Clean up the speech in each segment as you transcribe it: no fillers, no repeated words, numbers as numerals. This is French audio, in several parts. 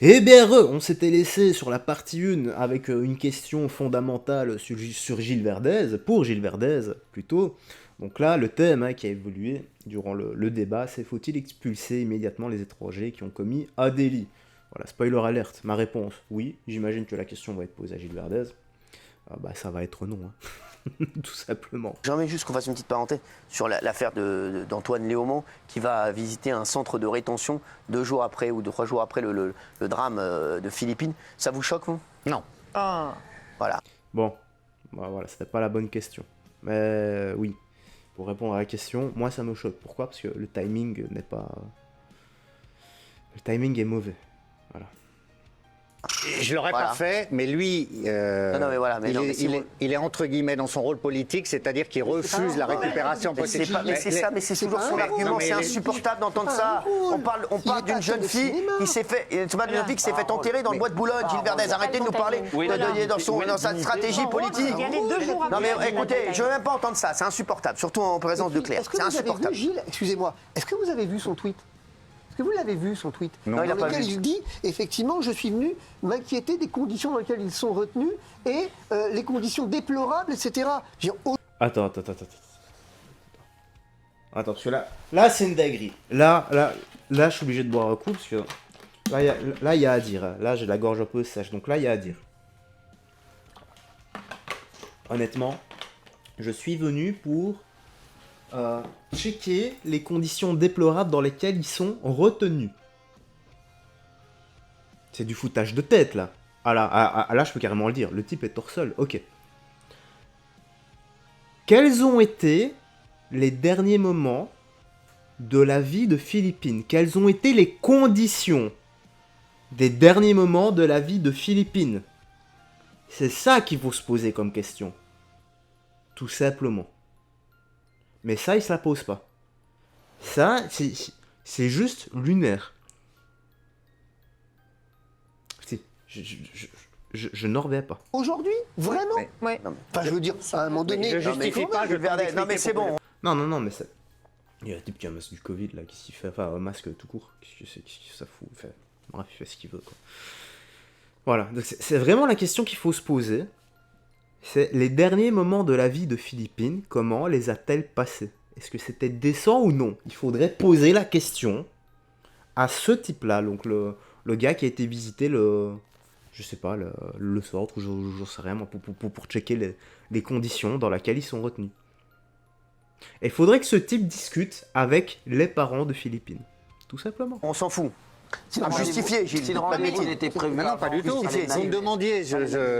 Eh bien, on s'était laissé sur la partie 1 avec une question fondamentale sur Gilles Verdez, pour Gilles Verdez plutôt. Donc là, le thème qui a évolué durant le débat, c'est faut-il expulser immédiatement les étrangers qui ont commis un délit? Voilà, spoiler alerte, ma réponse, oui, j'imagine que la question va être posée à Gilles Verdez. Bah ça va être non, hein. Tout simplement. J'aimerais juste qu'on fasse une petite parenthèse sur l'affaire d'Antoine Léaumont qui va visiter un centre de rétention 2 jours après ou 3 jours après le drame de Philippines. Ça vous choque, vous? Non. Ah. Voilà. Bon, bah, voilà, c'était pas la bonne question. Mais oui, pour répondre à la question, moi ça me choque. Pourquoi? Parce que le timing n'est pas... Le timing est mauvais. Voilà. Je l'aurais pas fait, mais lui, mais voilà, mais il est entre guillemets dans son rôle politique, c'est-à-dire qu'il refuse la récupération politique. Mais c'est toujours son argument, c'est insupportable d'entendre ça. On parle d'une jeune fille qui s'est fait, enterrer dans le bois de Boulogne, Gilles Verdez. Arrêtez de nous parler dans sa stratégie politique. Non mais écoutez, je veux même pas entendre ça, c'est insupportable, surtout en présence de Claire. C'est insupportable. Gilles, excusez-moi, est-ce que vous avez vu son tweet? Est-ce que vous l'avez vu, son tweet? Non, dans lequel il dit, effectivement, je suis venu m'inquiéter des conditions dans lesquelles ils sont retenus et les conditions déplorables, etc. Attends, parce que là c'est une dinguerie. Là, je suis obligé de boire un coup, parce que là, il y a à dire. Là, j'ai la gorge un peu sèche, donc là, il y a à dire. Honnêtement, je suis venu pour... checker les conditions déplorables dans lesquelles ils sont retenus. C'est du foutage de tête, là. Là, je peux carrément le dire. Le type est torseul, ok. Quels ont été les derniers moments de la vie de Philippine? Quelles ont été les conditions des derniers moments de la vie de Philippine? C'est ça qu'il faut se poser comme question. Tout simplement. Mais ça, il se la pose pas. Ça, c'est juste lunaire. Je n'en reviens pas. Aujourd'hui? Vraiment? Ouais. Enfin, je veux dire, à un moment donné... Je justifie pas, je Verdez. Non mais c'est bon. Non, mais c'est... Il y a un type qui a un masque du Covid, là, qui s'y fait... Enfin, un masque tout court. Qu'est-ce que ça fout? Bref, il fait ce qu'il veut, quoi. Voilà, donc c'est vraiment la question qu'il faut se poser. C'est les derniers moments de la vie de Philippine, comment les a-t-elle passés? Est-ce que c'était décent ou non? Il faudrait poser la question à ce type-là, donc le gars qui a été visité je sais pas, le centre, ou j'en sais rien, pour checker les conditions dans lesquelles ils sont retenus. Et il faudrait que ce type discute avec les parents de Philippine, tout simplement. On s'en fout. C'est justifié, Gilles. Si le rendez-vous était prévu... Non, pas du tout. Vous me demandiez,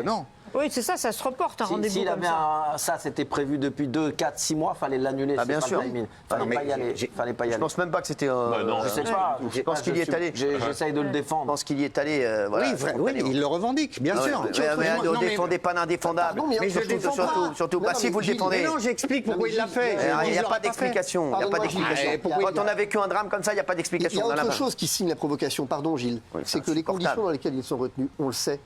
non. Oui, c'est ça, ça se reporte un rendez-vous S'il comme avait ça. ça, c'était prévu depuis 2, 4, 6 mois, fallait l'annuler. Ah, bien sûr. Fallait pas y aller. Fallait pas y Je aller. pense même pas que c'était... Je sais pas. Je pense qu'il y est allé. J'essaye de le Je défendre. pense qu'il y est allé. Voilà, Oui, il le revendique, bien sûr. Mais ne défendez pas l'indéfendable. Pardon, mais je défends pas. Surtout pas si vous le défendez. Mais non, j'explique pourquoi il l'a fait. Il n'y a pas d'explication. Il n'y a pas d'explication. Quand on a vécu un drame comme ça, il n'y a pas Il y d'explication. a autre chose qui signe la provocation, pardon Gilles, c'est que les conditions dans lesquelles ils sont retenus, on le sait.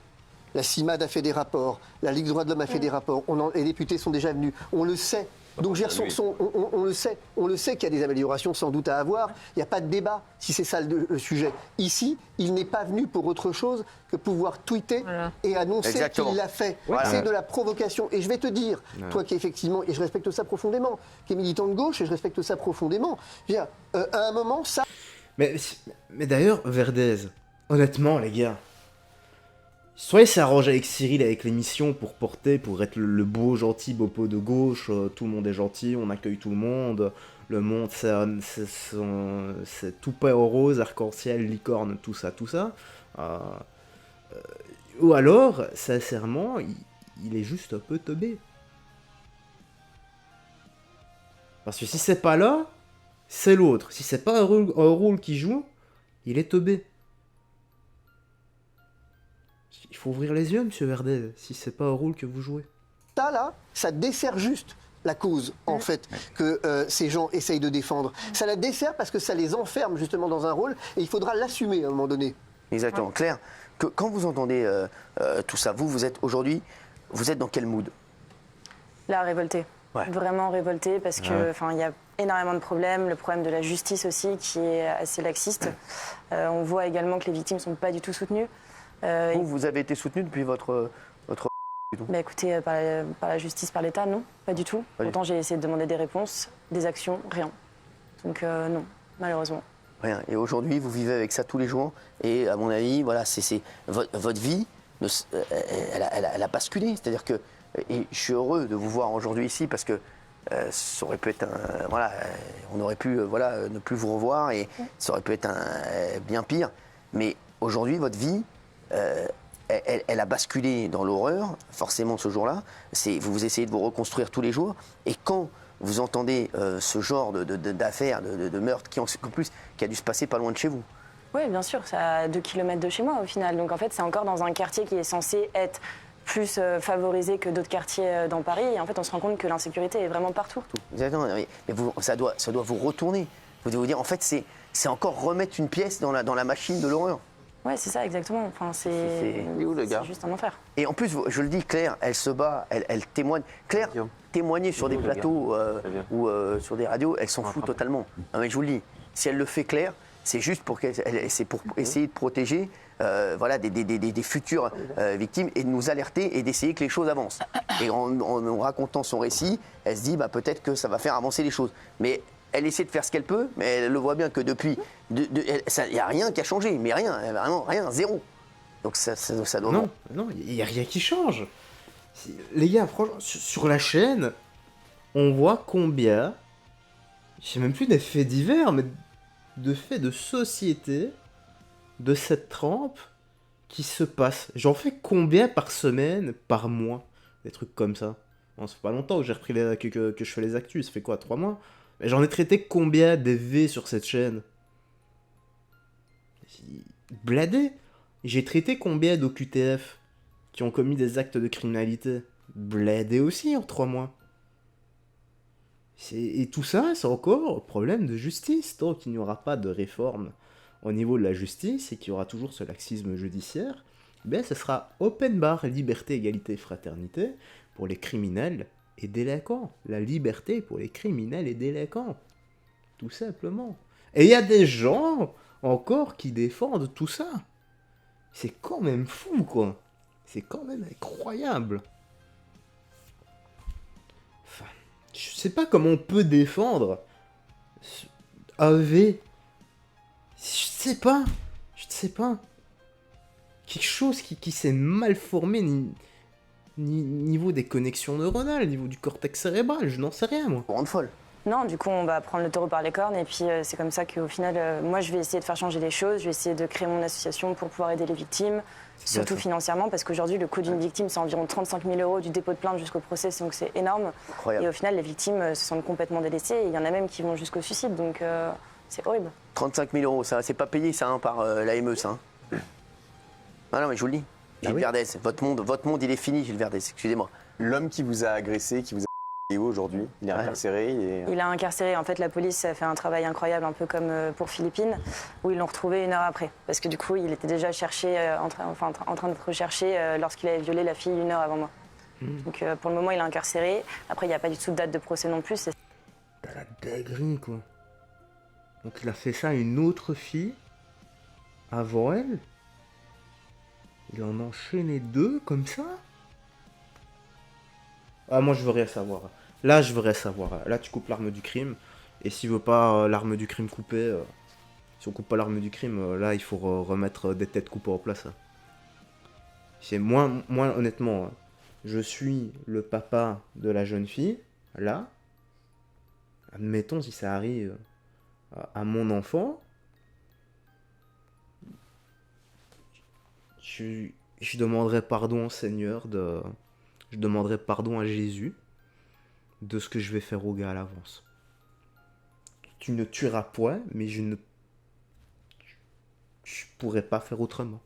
La CIMAD a fait des rapports, la Ligue des droits de l'homme a fait des rapports, les députés sont déjà venus, on le sait. Donc on le sait qu'il y a des améliorations sans doute à avoir, il n'y a pas de débat si c'est ça le sujet. Ici, il n'est pas venu pour autre chose que pouvoir tweeter et annoncer qu'il l'a fait. Voilà. C'est de la provocation. Et je vais te dire, toi qui effectivement, et je respecte ça profondément, qui est militant de gauche, et je respecte ça profondément, je veux dire, à un moment, ça... Mais d'ailleurs, Verdez, honnêtement, les gars, soit il s'est arrangé avec Cyril, avec l'émission, pour être le beau, gentil bopo de gauche, tout le monde est gentil, on accueille tout le monde c'est tout paix au rose, arc-en-ciel, licorne, tout ça. Ou alors, sincèrement, il est juste un peu teubé. Parce que si c'est pas là, c'est l'autre. Si c'est pas un rôle qu'il joue, il est teubé. Il faut ouvrir les yeux, monsieur Verdez, si c'est pas un rôle que vous jouez. Ça, là, ça dessert juste la cause, en fait, que ces gens essayent de défendre. Ça la dessert parce que ça les enferme, justement, dans un rôle, et il faudra l'assumer, à un moment donné. Exactement. Claire, quand vous entendez tout ça, vous êtes aujourd'hui, vous êtes dans quel mood? La révoltée. vraiment révoltés parce que, il y a énormément de problèmes. Le problème de la justice aussi, qui est assez laxiste. On voit également que les victimes ne sont pas du tout soutenues. Vous avez été soutenu depuis votre Bah écoutez, par la justice, par l'État, non, pas du tout. Pourtant, j'ai essayé de demander des réponses, des actions, rien. Donc non, malheureusement. Rien. Et aujourd'hui, vous vivez avec ça tous les jours. Et à mon avis, voilà, votre vie, elle a basculé. C'est-à-dire que, et je suis heureux de vous voir aujourd'hui ici parce que ça aurait pu être on aurait pu ne plus vous revoir et ça aurait pu être bien pire. Mais aujourd'hui, votre vie, elle a basculé dans l'horreur, forcément ce jour-là. Vous essayez de vous reconstruire tous les jours. Et quand vous entendez ce genre d'affaires, de meurtres, qui a dû se passer pas loin de chez vous. Oui, bien sûr, c'est à 2 km de chez moi au final. Donc en fait, c'est encore dans un quartier qui est censé être plus favorisé que d'autres quartiers dans Paris. Et en fait, on se rend compte que l'insécurité est vraiment partout. Exactement, mais ça doit vous retourner. Vous devez vous dire, en fait, c'est encore remettre une pièce dans la machine de l'horreur. Ouais, c'est ça, exactement. Enfin, c'est où, le gars ? C'est juste un enfer. Et en plus, je le dis, Claire, elle se bat, elle témoigne. Claire, témoigner sur des plateaux ou sur des radios, elle s'en fout totalement. Non, mais je vous le dis, si elle le fait, Claire, c'est juste pour essayer de protéger des futures victimes et de nous alerter et d'essayer que les choses avancent. Et en racontant son récit, elle se dit peut-être que ça va faire avancer les choses. Mais elle essaie de faire ce qu'elle peut, mais elle le voit bien que depuis, il n'y a rien qui a changé, mais rien, vraiment rien, zéro. Donc ça doit... Non, il n'y a rien qui change. Les gars, franchement, sur la chaîne, on voit combien, je sais même plus des faits divers, mais de faits de société, de cette trempe, qui se passent. J'en fais combien par semaine, par mois, des trucs comme ça. Bon, ça fait pas longtemps que j'ai repris que je fais les actus, ça fait quoi, 3 mois? Mais j'en ai traité combien des V sur cette chaîne? Bladé. J'ai traité combien d'OQTF qui ont commis des actes de criminalité? Bladé aussi en 3 mois. Et tout ça, c'est encore problème de justice. Tant qu'il n'y aura pas de réforme au niveau de la justice et qu'il y aura toujours ce laxisme judiciaire, ben ce sera open bar, liberté, égalité, fraternité pour les criminels et délinquants. La liberté pour les criminels et délinquants. Tout simplement. Et il y a des gens encore qui défendent tout ça. C'est quand même fou, quoi. C'est quand même incroyable. Enfin, je sais pas comment on peut défendre AV. Je sais pas. Quelque chose qui s'est mal formé niveau des connexions neuronales, niveau du cortex cérébral, je n'en sais rien, moi. Rendre folle. Non, du coup, on va prendre le taureau par les cornes et puis c'est comme ça qu'au final, moi, je vais essayer de faire changer les choses. Je vais essayer de créer mon association pour pouvoir aider les victimes, surtout financièrement, parce qu'aujourd'hui, le coût d'une victime, c'est environ 35 000 € du dépôt de plainte jusqu'au procès, donc c'est énorme. Incroyable. Et au final, les victimes se sentent complètement délaissées. Il y en a même qui vont jusqu'au suicide, donc c'est horrible. 35 000 €, ça, c'est pas payé ça par l'AME, ça. Ah non, mais je vous le dis. Gilles Verdez, votre monde, il est fini, Gilles Verdez, excusez-moi. L'homme qui vous a agressé, qui vous a aujourd'hui, il est incarcéré. Il a incarcéré. En fait, la police a fait un travail incroyable, un peu comme pour Philippines, où ils l'ont retrouvé 1 heure après. Parce que du coup, il était déjà cherché, en train d'être recherché lorsqu'il avait violé la fille 1 heure avant moi. Donc pour le moment, il est incarcéré. Après, il n'y a pas du tout de date de procès non plus. T'as la dinguerie, quoi. Donc il a fait ça à une autre fille, avant elle. Il en a enchaîné 2, comme ça. Ah, moi je veux rien savoir. Là, je veux rien savoir. Là, tu coupes l'arme du crime. Et s'il veut pas l'arme du crime coupée, si on coupe pas l'arme du crime, là, il faut remettre des têtes coupées en place. C'est moi, honnêtement, je suis le papa de la jeune fille. Là, admettons si ça arrive à mon enfant, je demanderai pardon au Seigneur, je demanderai pardon à Jésus de ce que je vais faire au gars à l'avance. Tu ne tueras point, mais je pourrais pas faire autrement.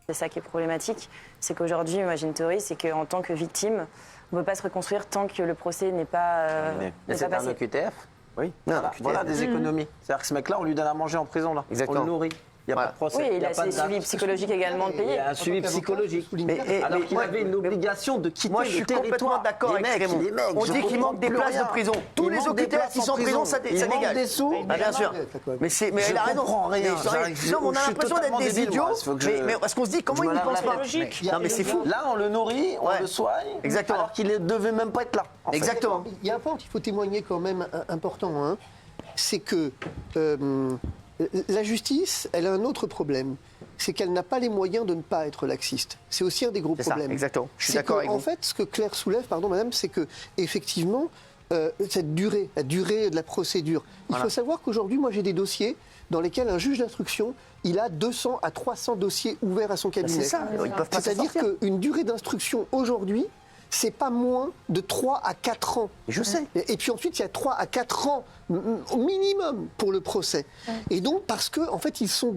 C'est ça qui est problématique, c'est qu'aujourd'hui, moi j'ai une théorie, c'est qu'en tant que victime, on ne peut pas se reconstruire tant que le procès n'est pas c'est un passé. OQTF. Oui. Voilà des économies. C'est-à-dire que ce mec-là, on lui donne à manger en prison, là. Exactement. On le nourrit. Il n'y a pas de procès. Oui, il a pas de ses suivis psychologiques également de Il y payer. a un suivi psychologique. Alors qu'il moi, avait une obligation de quitter Moi, je suis le complètement territoire. d'accord avec Raymond. Les mecs, On je dit qu'il comprends manque des plus places de rien. prison. Tous Il les manque des OQTF places qui sont en prison, ça Il manque dégage. des sous. Ah, bien sûr. Mais il a raison. comprends rien. Non, mais on a l'impression d'être des idiots. Mais parce qu'on se dit, comment je il me n'y lave pense la pas? tête. Non, mais c'est fou. Là, on le nourrit, on Ouais. le soigne. Exactement. Alors qu'il ne devait même pas être là. en fait. Exactement. Il y a un point qu'il faut témoigner quand même important, hein, c'est que la justice, elle a un autre problème. C'est qu'elle n'a pas les moyens de ne pas être laxiste. C'est aussi un des gros C'est ça, problèmes. exactement. Je suis C'est d'accord que, avec en vous. fait, ce que Claire soulève, pardon madame, c'est que effectivement, cette durée, la durée de la procédure. Il faut savoir qu'aujourd'hui, moi j'ai des dossiers dans lesquels un juge d'instruction, il a 200 à 300 dossiers ouverts à son cabinet. C'est ça, ils peuvent pas s'en C'est-à-dire sortir. qu'une durée d'instruction aujourd'hui, c'est pas moins de 3 à 4 ans. Je sais. Et puis ensuite, il y a 3 à 4 ans au minimum pour le procès. Et donc, parce que en fait, ils sont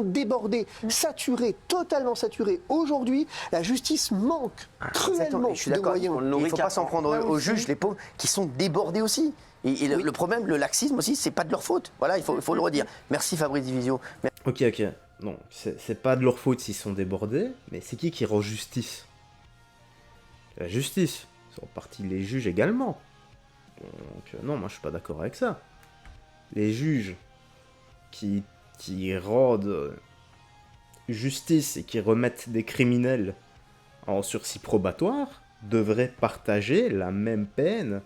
débordés, saturés, totalement saturés. Aujourd'hui, la justice manque Exactement. cruellement Et je suis de d'accord. moyens. Il ne faut pas s'en prendre aux juges, les pauvres, qui sont débordés aussi. Et le problème, le laxisme aussi, c'est pas de leur faute. Voilà, il faut le redire. Merci Fabrice Divisio. Ok, non, c'est pas de leur faute s'ils sont débordés, mais c'est qui rend justice? La justice. C'est en partie les juges également. Donc, non, moi je suis pas d'accord avec ça. Les juges qui rendent justice et qui remettent des criminels en sursis probatoire devraient partager la même peine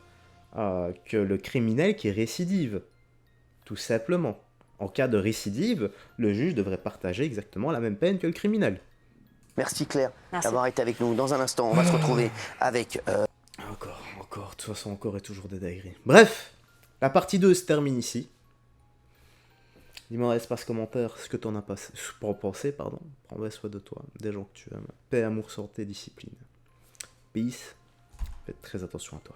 que le criminel qui récidive. Tout simplement. En cas de récidive, le juge devrait partager exactement la même peine que le criminel. Merci Claire Merci. d'avoir été avec nous. Dans un instant, on va se retrouver avec... Encore, de toute façon, encore et toujours des dingueries. Bref, la partie 2 se termine ici. Dis-moi dans l'espace commentaire ce que t'en as pensé, pardon. Prends soin de toi, des gens que tu aimes. Paix, amour, santé, discipline. Peace. Faites très attention à toi.